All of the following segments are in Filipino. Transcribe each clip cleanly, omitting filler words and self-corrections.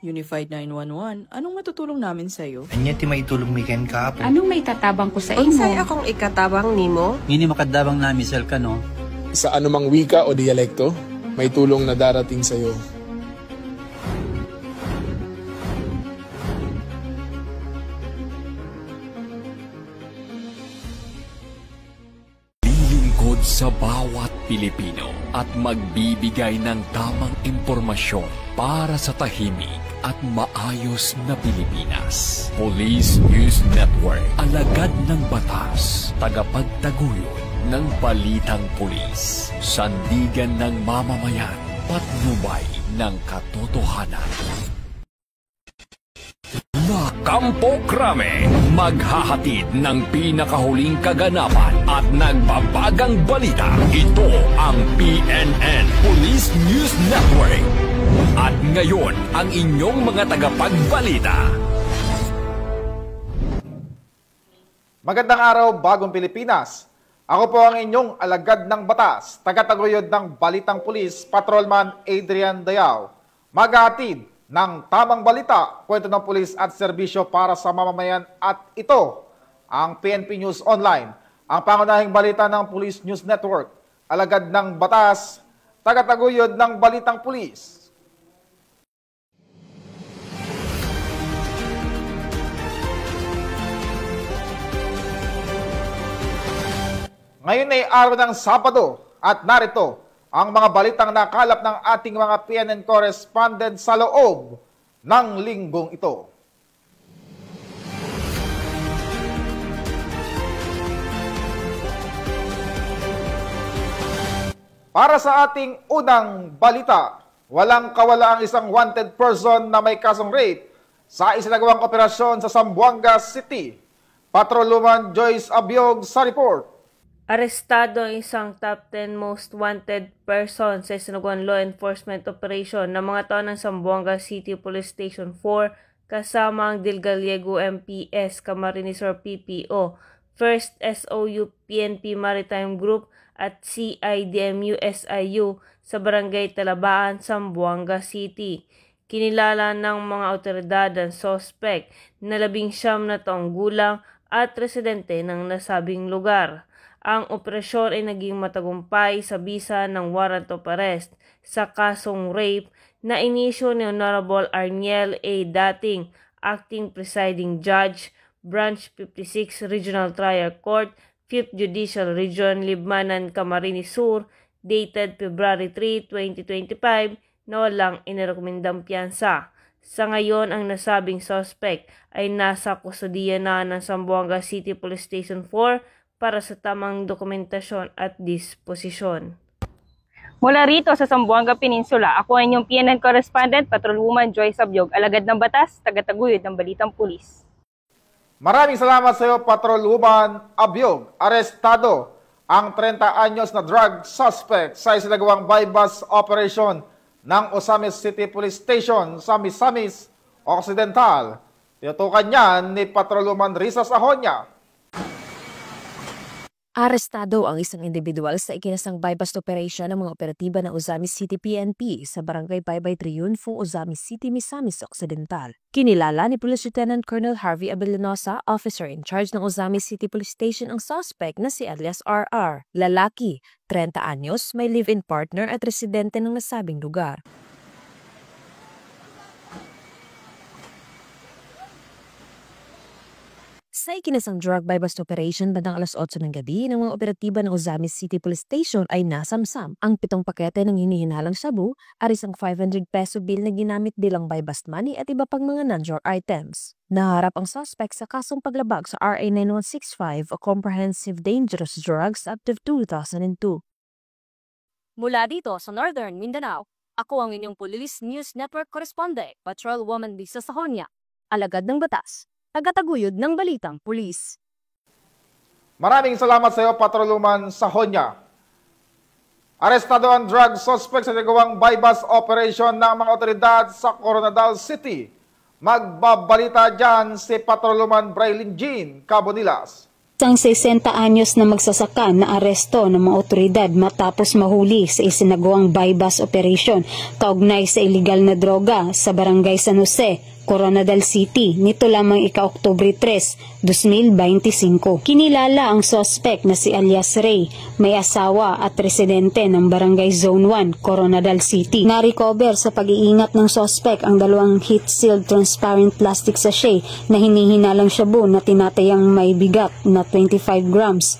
Unified 911, anong matutulong namin sa'yo? Anya ti maitulong miken ka po. Anong may tatabang ko sa imo? Unsay akong ikatabang nimo? Ngini makadabang na misal ka no? Sa anumang wika o dialekto, may tulong na darating sa iyo. Lilingkod sa bawat Pilipino at magbibigay ng tamang impormasyon para sa tahimik at maayos na Pilipinas. Police News Network, alagad ng batas, tagapagtaguyod ng balitang pulis, sandigan ng mamamayan, patnubay ng katotohanan. La Campo Crame, maghahatid ng pinakahuling kaganapan at nagbabagang balita. Ito ang PNN Police News Network. At ngayon, ang inyong mga tagapagbalita. Magandang araw, bagong Pilipinas. Ako po ang inyong alagad ng batas, tagataguyod ng Balitang Pulis, Patrolman Adrian Dayao. Maghahatid ng tamang balita, kwento ng pulis at serbisyo para sa mamamayan, at ito ang PNP News Online, ang pangunahing balita ng Police News Network, alagad ng batas, tagataguyod ng Balitang Pulis. Ngayon ay araw ng Sabado at narito ang mga balitang nakalap ng ating mga PNN correspondent sa loob ng linggong ito. Para sa ating unang balita, walang kawala ang isang wanted person na may kasong rape sa isinagawang operasyon sa Zamboanga City. Patrolwoman Joyce Abiog sa report. Arestado ang isang top 10 most wanted person sa isinagawang law enforcement operation ng mga tao ng Zamboanga City Police Station 4 kasama ang Del Gallego MPS, Camarines Sur PPO, First SOU PNP Maritime Group at CIDMU SIU sa Barangay Talabaan, Zamboanga City. Kinilala ng mga otoridad ang suspect na 19 na taong gulang at residente ng nasabing lugar. Ang operasyon ay naging matagumpay sa bisa ng warrant of arrest sa kasong rape na inisyo ni Honorable Arniel A. Dating, Acting Presiding Judge, Branch 56 Regional Trial Court, 5th Judicial Region, Libmanan, Camarines Sur, dated February 3, 2025, na walang inirekomendang piyansa. Sa ngayon, ang nasabing suspect ay nasa kusodiya na ng Zamboanga City Police Station 4 para sa tamang dokumentasyon at disposisyon. Mula rito sa Zamboanga Peninsula, ako ang inyong PNN correspondent, Patrolwoman Joyce Abiog, alagad ng batas, tagataguyod ng Balitang Pulis. Maraming salamat sa iyo, Patrolwoman Abiog. Arestado ang 30 anyos na drug suspect sa isinagawang bypass operation ng Ozamis City Police Station sa Misamis Occidental. Tinutukan niyan ni Patrolwoman Risa Sahonia. Arestado ang isang individual sa ikinasang bypass operation ng mga operatiba ng Ozamis City PNP sa Barangay Baybay Triunfo, Ozamis City, Misamis Occidental. Kinilala ni Police Lieutenant Colonel Harvey Abellanosa, officer in charge ng Ozamis City Police Station, ang suspect na si alias RR. Lalaki, 30 anyos, may live-in partner at residente ng nasabing lugar. Sa ikinasang drug bypass operation bandang alas 8 ng gabi ng mga operatiba ng Ozamis City Police Station ay nasamsam ang 7 pakete ng hinihinalang shabu, arisang 500 peso bill na ginamit bilang bypass money at iba pang mga non-drug items. Naharap ang suspect sa kasong paglabag sa RA 9165 o Comprehensive Dangerous Drugs Act of 2002. Mula dito sa Northern Mindanao, ako ang inyong Police News Network correspondent, Patrolwoman Lisa Sahonia, alagad ng batas, tagataguyod ng Balitang Pulis. Maraming salamat sa iyo, Patrolwoman Sahonia. Arestado ang drug suspect sa nagawang bypass operation ng mga otoridad sa Coronadal City. Magbabalita dyan si Patrolwoman Braylin Jean Cabonilas. Isang 60 anyos na magsasaka na aresto ng mga otoridad matapos mahuli sa isinagawang bypass operation kaugnay sa illegal na droga sa Barangay San Jose, Coronadal City, nito lamang ika-Oktubre 3, 2025. Kinilala ang suspect na si alias Ray, may asawa at residente ng Barangay Zone 1, Coronadal City. Na-recover sa pag-iingat ng suspect ang dalawang heat-sealed transparent plastic sachet na hinihinalang shabu na tinatayang may bigat na 25 grams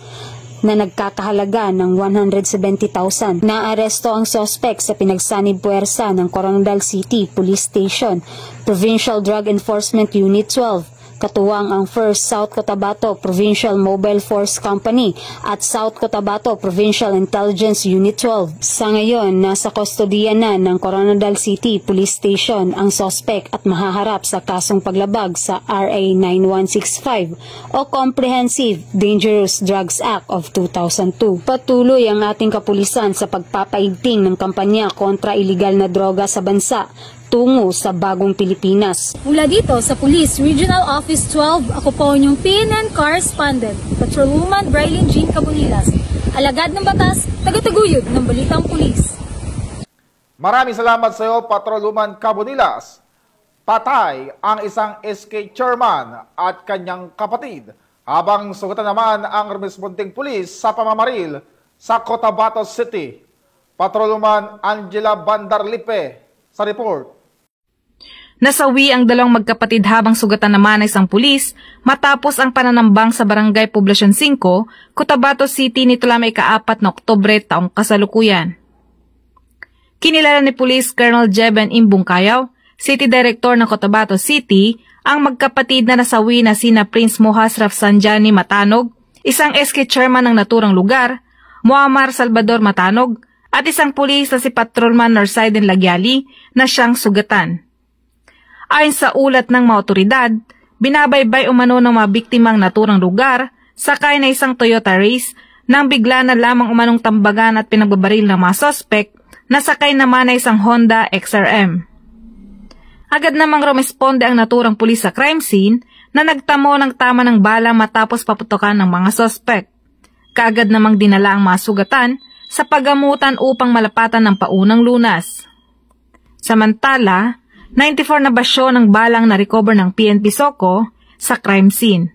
na nagkakahalaga ng 170,000. Naaresto ang suspect sa pinagsanib puwersa ng Coronadal City Police Station, Provincial Drug Enforcement Unit 12, katuwang ang 1st South Cotabato Provincial Mobile Force Company at South Cotabato Provincial Intelligence Unit 12. Sa ngayon, nasa kustodiya na ng Coronadal City Police Station ang suspect at mahaharap sa kasong paglabag sa RA 9165 o Comprehensive Dangerous Drugs Act of 2002. Patuloy ang ating kapulisan sa pagpapaigting ng kampanya kontra iligal na droga sa bansa tungo sa bagong Pilipinas. Mula dito sa Police Regional Office 12, ako po inyong PNN Correspondent, Patrolwoman Braylin Jean Cabonilas, alagad ng batas, tagataguyod ng Balitang Pulis. Maraming salamat sa iyo, Patrolwoman Cabonilas. Patay ang isang SK chairman at kanyang kapatid, habang sugatan naman ang responding pulis sa pamamaril sa Cotabato City. Patrolwoman Angela Bandarlipe sa report. Nasawi ang dalawang magkapatid habang sugatan naman ng isang pulis matapos ang pananambang sa Barangay Poblacion 5, Cotabato City nito lamang ika-4 na Oktubre taong kasalukuyan. Kinilala ni Police Colonel Jeben Imbungkayaw, City Director ng Cotabato City, ang magkapatid na nasawi na sina Prince Mohas Rafsanjani Matanog, isang SK chairman ng naturang lugar, Muammar Salvador Matanog, at isang pulis na si Patrolman Narsaiden Lagyali na siyang sugatan. Ayon sa ulat ng mga otoridad, binabaybay umano ng mga biktimang naturang lugar sakay na isang Toyota Race nang bigla na lamang umanong tambagan at pinagbabaril ng mga suspect na sakay naman na isang Honda XRM. Agad namang rumesponde ang naturang pulis sa crime scene na nagtamo ng tama ng bala matapos paputokan ng mga suspect. Kaagad namang dinala ang mga sugatan sa paggamutan upang malapatan ng paunang lunas. Samantala, 94 na basyo ng balang na-recover ng PNP SOCO sa crime scene.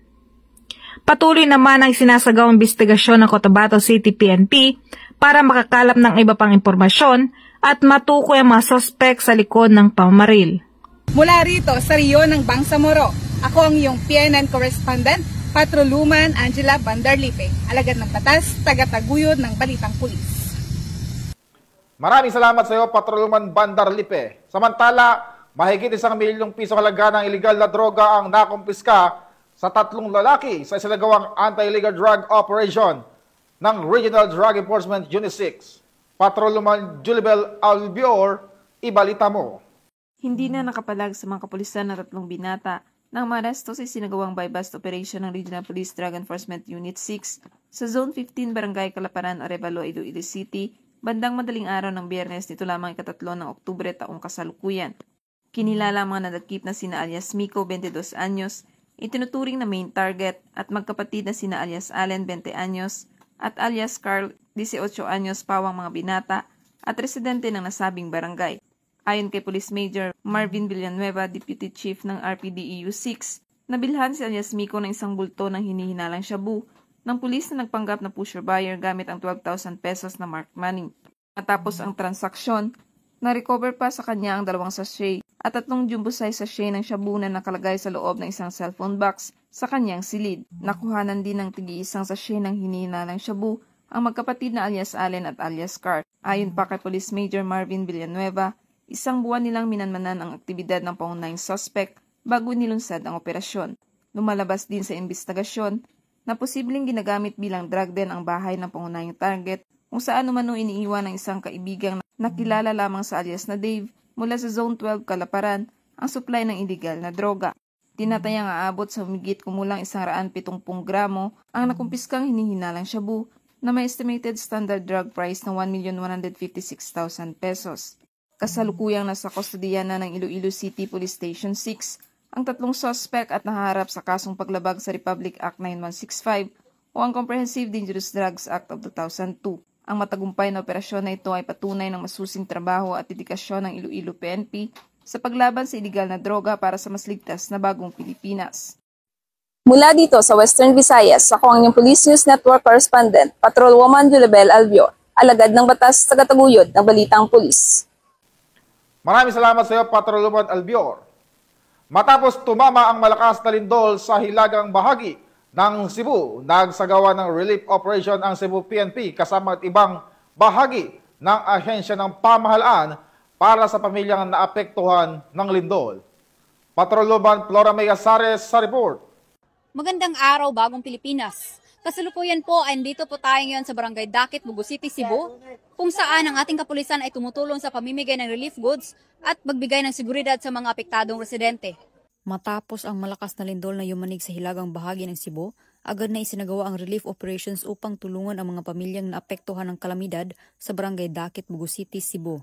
Patuloy naman ang sinasagawang investigasyon ng Cotabato City PNP para makakalap ng iba pang impormasyon at matukoy ang mga suspect sa likod ng pamamaril. Mula rito sa Rio ng Bangsamoro, ako ang iyong PNN Correspondent, Patrolwoman Angela Bandarlipe, alagad ng batas, tagataguyod ng Balitang Pulis. Maraming salamat sa iyo, Patrolwoman Bandarlipe. Samantala, mahigit 1 milyong piso halaga ng iligal na droga ang nakumpiska sa 3 lalaki sa isinagawang anti-illegal drug operation ng Regional Drug Enforcement Unit 6. Patrolwoman Julibel Albior, ibalita mo. Hindi na nakapalag sa mga kapulisan ng 3 binata nang maaresto sa isinagawang bypass operation ng Regional Police Drug Enforcement Unit 6 sa Zone 15 Barangay Calaparan, Arevalo, Iloilo City, bandang madaling araw ng Biyernes nito lamang ika-3 ng Oktubre taong kasalukuyan. Kinilala ang mga nadakip na sina alias Miko, 22 anyos, itinuturing na main target, at magkapatid na sina alias Allen, 20 anyos, at alias Carl, 18 anyos, pawang mga binata, at residente ng nasabing barangay. Ayon kay Police Major Marvin Villanueva, Deputy Chief ng RPDEU 6, nabilhan si alias Miko ng isang bulto ng hinihinalang shabu ng pulis na nagpanggap na pusher buyer gamit ang 12,000 pesos na marked money. Matapos ang transaksyon, na-recover pa sa kanya ang 2 sachet at 3 jumbo size sachet ng shabu na nakalagay sa loob ng isang cellphone box sa kanyang silid. Nakuhanan din ng tig-1 sachet ng hinihinalang shabu ang magkapatid na alias Allen at alias Carl. Ayon pa kay Police Major Marvin Villanueva, 1 buwan nilang minanmanan ang aktibidad ng pangunahing suspect bago nilunsad ang operasyon. Lumalabas din sa investigasyon na posibleng ginagamit bilang drug den ang bahay ng pangunahing target kung saan umano iniiwan ng isang kaibigang nakilala lamang sa alias na Dave mula sa Zone 12 Calaparan ang supply ng illegal na droga. Tinatayang aabot sa humigit kumulang 170 gramo ang nakumpiskang hinihinalang shabu na may estimated standard drug price na 1,156,000 pesos. Kasalukuyang nasa kustodiya na ng Iloilo City Police Station 6 ang 3 suspect at naharap sa kasong paglabag sa Republic Act 9165 o ang Comprehensive Dangerous Drugs Act of 2002. Ang matagumpay na operasyon na ito ay patunay ng masusing trabaho at dedikasyon ng Iloilo PNP sa paglaban sa iligal na droga para sa mas ligtas na bagong Pilipinas. Mula dito sa Western Visayas, ako ang inyong Police News Network Correspondent, Patrolwoman Julibel Albior, alagad ng batas, tagataguyod ng Balitang Pulis. Maraming salamat sa iyo, Patrolwoman Albior. Matapos tumama ang malakas na lindol sa hilagang bahagi ng Cebu, nagsagawa ng relief operation ang Cebu PNP kasama at ibang bahagi ng ahensya ng pamahalaan para sa pamilyang naapektuhan ng lindol. Patrolwoman Flora May Azares sa report. Magandang araw, Bagong Pilipinas. Kasalukuyan po ay dito po tayo ngayon sa Barangay Dakit, Bugo City, Cebu, kung saan ang ating kapulisan ay tumutulong sa pamimigay ng relief goods at magbigay ng seguridad sa mga apektadong residente. Matapos ang malakas na lindol na yumanig sa hilagang bahagi ng Cebu, agad na isinagawa ang relief operations upang tulungan ang mga pamilyang naapektuhan ng kalamidad sa Barangay Dakit, Bugo City, Cebu.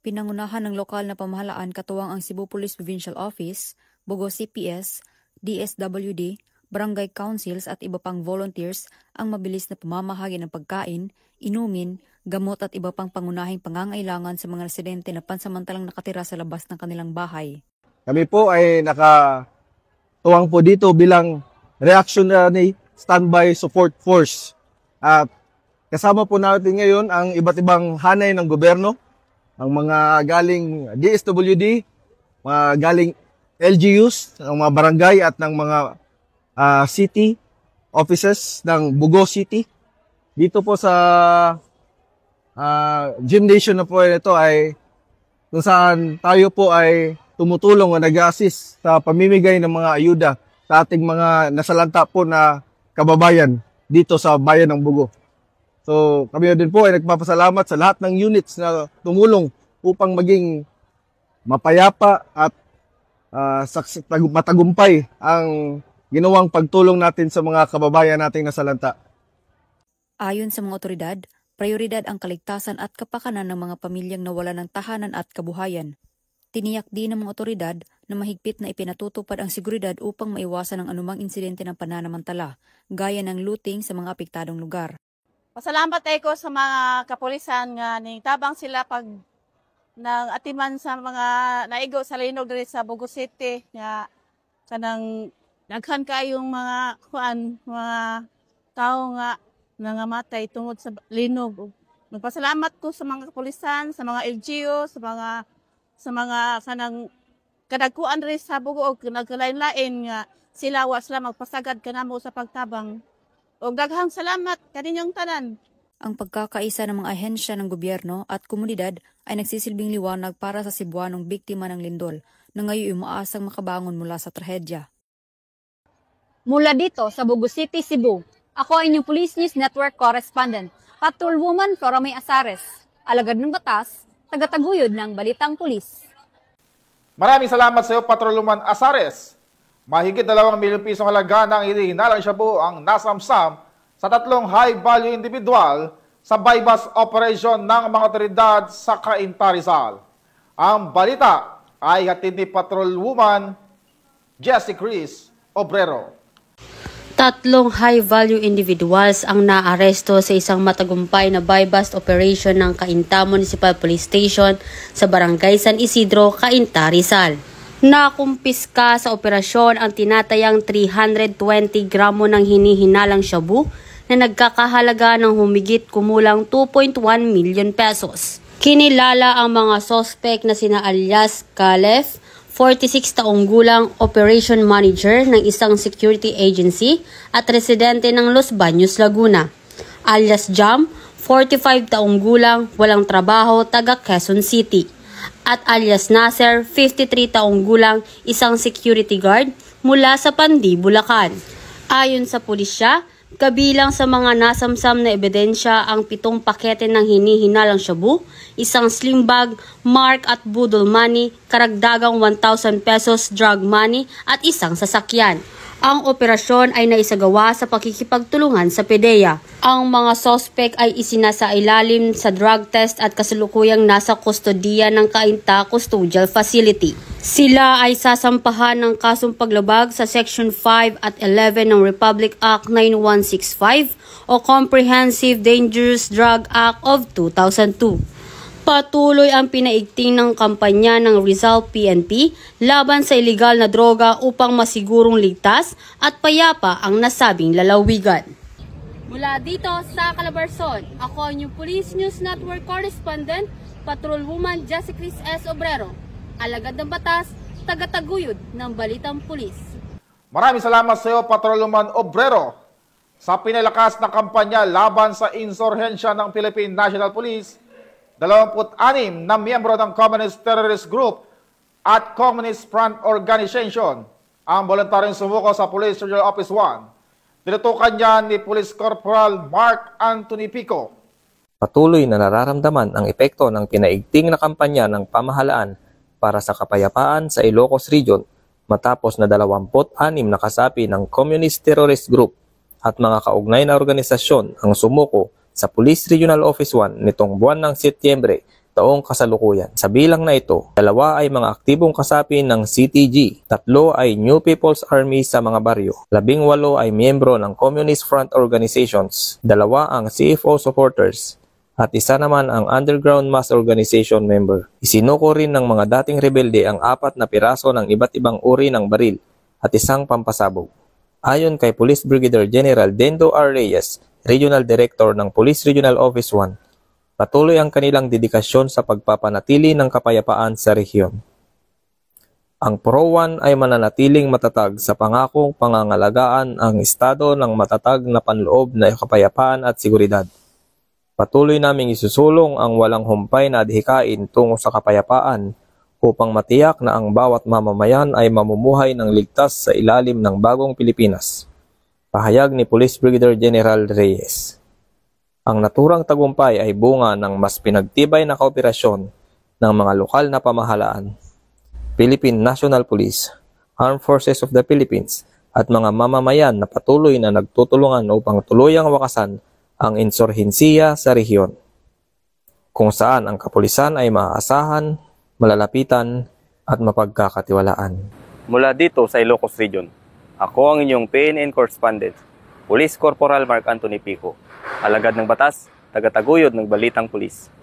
Pinangunahan ng lokal na pamahalaan katuwang ang Cebu Police Provincial Office, Bugo CPS, DSWD, barangay councils at iba pang volunteers ang mabilis na pamamahagi ng pagkain, inumin, gamot at iba pang pangunahing pangangailangan sa mga residente na pansamantalang nakatira sa labas ng kanilang bahay. Kami po ay nakatuwang po dito bilang reactionary standby support force. At kasama po natin ngayon ang iba't ibang hanay ng gobyerno, ang mga galing DSWD, mga galing LGUs, ang mga barangay at ng mga city offices ng Bugo City. Dito po sa gymnasium na po ito ay kung saan tayo po ay tumutulong o nag-assist sa pamimigay ng mga ayuda sa ating mga nasalanta po na kababayan dito sa bayan ng Bugo. So kami din po ay nagpapasalamat sa lahat ng units na tumulong upang maging mapayapa at matagumpay ang ginawang pagtulong natin sa mga kababayan nating nasalanta. Ayon sa mga otoridad, prioridad ang kaligtasan at kapakanan ng mga pamilyang nawalan ng tahanan at kabuhayan. Tiniyak din ng mga otoridad na mahigpit na ipinatutupad ang seguridad upang maiwasan ang anumang insidente ng pananamantala, gaya ng looting sa mga apektadong lugar. Pasalamat ako sa mga kapulisan nga ning tabang sila pag nang atiman sa mga naigo sa linog diri sa Bugo City nga kanang daghan kayong mga mga tao nga nangamatay tungod sa linog. Nagpasalamat ko sa mga kapulisan, sa mga LGU, sa mga kanang kadagkuan diri sa Bugo og nagkalain-lain nga sila wa sila magpasagad kanamo sa pagtabang. Og daghang salamat kaninyong tanan. Ang pagkakaisa ng mga ahensya ng gobyerno at komunidad ay nagsisilbing liwanag para sa Cebuanong biktima ng lindol na ngayon umaasang makabangon mula sa trahedya. Mula dito sa Bugo City, Cebu, ako ang inyong Police News Network Correspondent, Patrolwoman Flora May Azares, alagad ng batas, tagataguyod ng Balitang Pulis. Maraming salamat sa iyo, Patrolwoman Azares. Mahigit 2 milyong pisong halaga ng hinihinalang shabu ang nasamsam sa 3 high-value individual sa bypass operation ng mga otoridad sa Cainta, Rizal. Ang balita ay hatid ni Patrolwoman Jessie Chris Obrero. 3 high-value individuals ang naaresto sa isang matagumpay na buy-bust operation ng Cainta Municipal Police Station sa Barangay San Isidro, Cainta, Rizal. Nakumpiska sa operasyon ang tinatayang 320 gramo ng hinihinalang shabu na nagkakahalaga ng humigit kumulang 2.1 million pesos. Kinilala ang mga sospek na sina alias Calef, 46 taong gulang operation manager ng isang security agency at residente ng Los Baños, Laguna. Alias Jam, 45 taong gulang, walang trabaho, taga Quezon City. At alias Nasser, 53 taong gulang, isang security guard mula sa Pandi, Bulacan. Ayon sa pulisya, kabilang sa mga nasamsam na ebidensya ang 7 pakete ng hinihinalang shabu, isang slim bag, mark at budol money, karagdagang 1,000 pesos drug money at isang sasakyan. Ang operasyon ay naisagawa sa pakikipagtulungan sa PDEA. Ang mga sospek ay isinasailalim sa drug test at kasalukuyang nasa kustodiya ng Cainta Custodial Facility. Sila ay sasampahan ng kasong paglabag sa Section 5 at 11 ng Republic Act 9165 o Comprehensive Dangerous Drug Act of 2002. Patuloy ang pinaigting ng kampanya ng Rizal PNP laban sa ilegal na droga upang masigurong ligtas at payapa ang nasabing lalawigan. Mula dito sa Calabarzon, ako ang inyong Police News Network Correspondent, Patrolwoman Jessicris S. Obrero, alagad ng batas, tagataguyod ng Balitang Pulis. Maraming salamat sa iyo, Patrolwoman Obrero, sa pinalakas na kampanya laban sa insurhensya ng Philippine National Police. 26 na miyembro ng Communist Terrorist Group at Communist Front Organization ang voluntaryong sumuko sa Police Regional Office 1. Tinutukan niya ni Police Corporal Mark Anthony Pico. Patuloy na nararamdaman ang epekto ng pinaigting na kampanya ng pamahalaan para sa kapayapaan sa Ilocos Region matapos na 26 na kasapi ng Communist Terrorist Group at mga kaugnay na organisasyon ang sumuko sa Police Regional Office 1 nitong buwan ng Setyembre taong kasalukuyan. Sa bilang na ito, 2 ay mga aktibong kasapi ng CTG, 3 ay New People's Army sa mga baryo, 18 ay miyembro ng Communist Front Organizations, 2 ang CFO supporters, at 1 naman ang Underground Mass Organization member. Isinuko rin ng mga dating rebelde ang 4 na piraso ng iba't ibang uri ng baril at 1 pampasabog. Ayon kay Police Brigadier General Dendo R. Reyes, Regional Director ng Police Regional Office 1, patuloy ang kanilang dedikasyon sa pagpapanatili ng kapayapaan sa rehiyon. Ang PRO-1 ay mananatiling matatag sa pangakong pangangalagaan ang estado ng matatag na panloob na kapayapaan at seguridad. Patuloy naming isusulong ang walang humpay na adhikain tungo sa kapayapaan upang matiyak na ang bawat mamamayan ay mamumuhay ng ligtas sa ilalim ng bagong Pilipinas. Pahayag ni Police Brigadier General Reyes. Ang naturang tagumpay ay bunga ng mas pinagtibay na kooperasyon ng mga lokal na pamahalaan, Philippine National Police, Armed Forces of the Philippines at mga mamamayan na patuloy na nagtutulungan upang tuluyang wakasan ang insurhensiya sa rehiyon, kung saan ang kapulisan ay maaasahan, malalapitan at mapagkakatiwalaan. Mula dito sa Ilocos Region, ako ang inyong PNN Correspondent, Police Corporal Mark Anthony Pico, alagad ng batas, tagataguyod ng Balitang Pulis.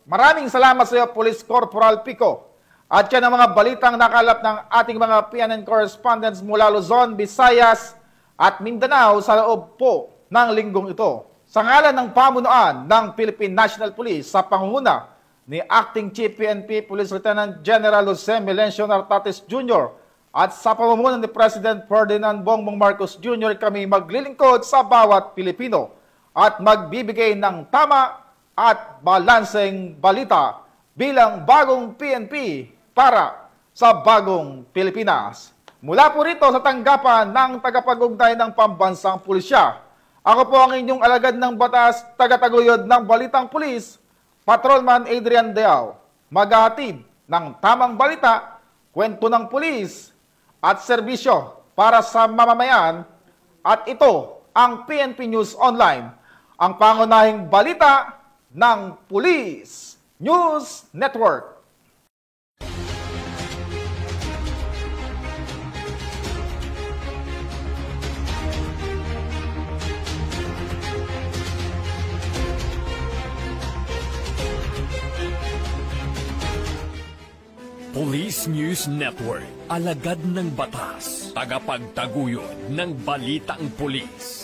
Maraming salamat sa iyo, Police Corporal Pico. At yan ang mga balitang nakalap ng ating mga PNN correspondents mula Luzon, Visayas at Mindanao sa loob po ng linggong ito. Sa ngalan ng pamunuan ng Philippine National Police sa pangunguna ni Acting Chief PNP Police Lieutenant General Jose Melencio Nartates Jr., at sa pamumuno ni President Ferdinand Bongbong Marcos Jr. kami maglilingkod sa bawat Pilipino at magbibigay ng tama at balanseng balita bilang bagong PNP para sa bagong Pilipinas. Mula po rito sa tanggapan ng tagapag-ugnay ng Pambansang Pulisya, ako po ang inyong alagad ng batas, tagataguyod ng Balitang Pulis, Patrolman Adrian Dayao, maghahatid ng tamang balita, kwento ng pulis, at serbisyo para sa mamamayan, at ito ang PNP News Online, ang pangunahing balita ng Police News Network. Police News Network, alagad ng batas, tagapagtaguyod ng Balitang Pulis.